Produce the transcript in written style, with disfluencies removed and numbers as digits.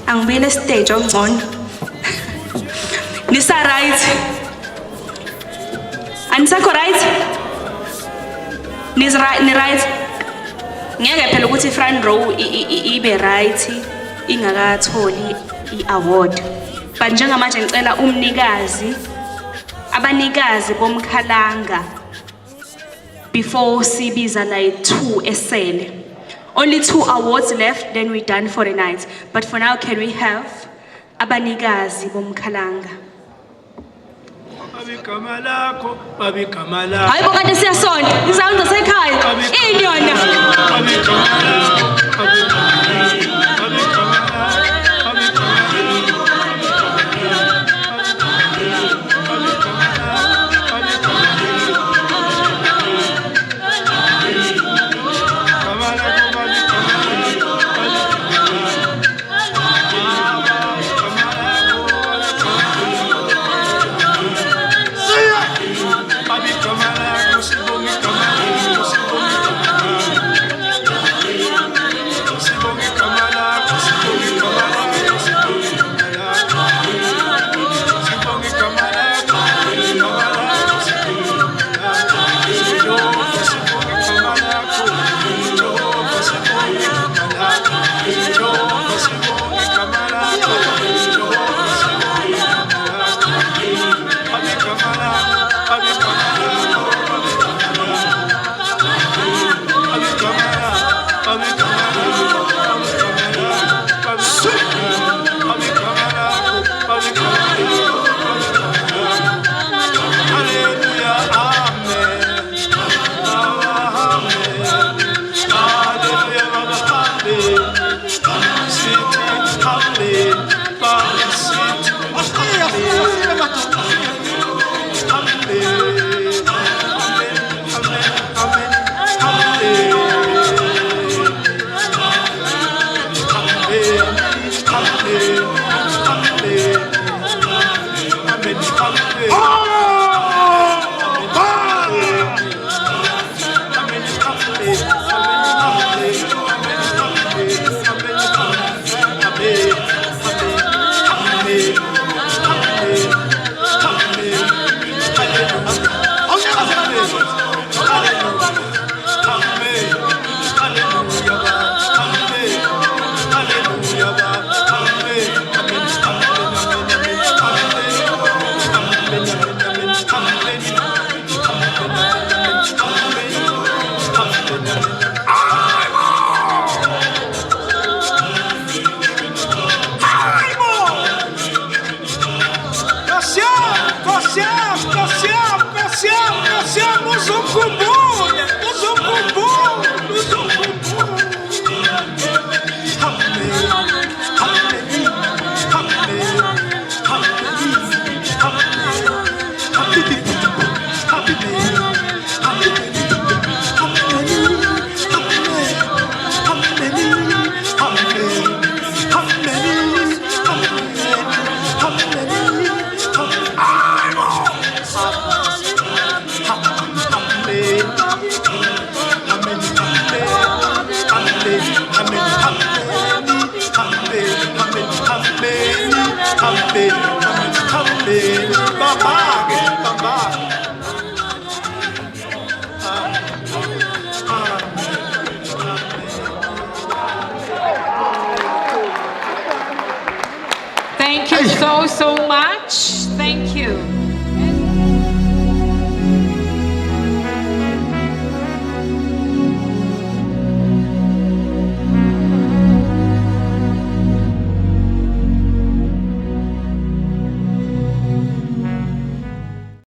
Angibuyele stage ongcono. Nisa right? Anisakho right? Nis right, ni right? Ngeke phela ukuthi front row ibe right ingakatholi i-award. But njengamanje ngicela umnikazi, abanikazi bomkhalanga before sibiza like 2 esele. Only 2 awards left, then we're done for the night. But for now, can we have abanikazi bomkhalanga? Hayi bokade siyasonda, izandla sekhaya. Ini yona. Thank you so much. Thank you.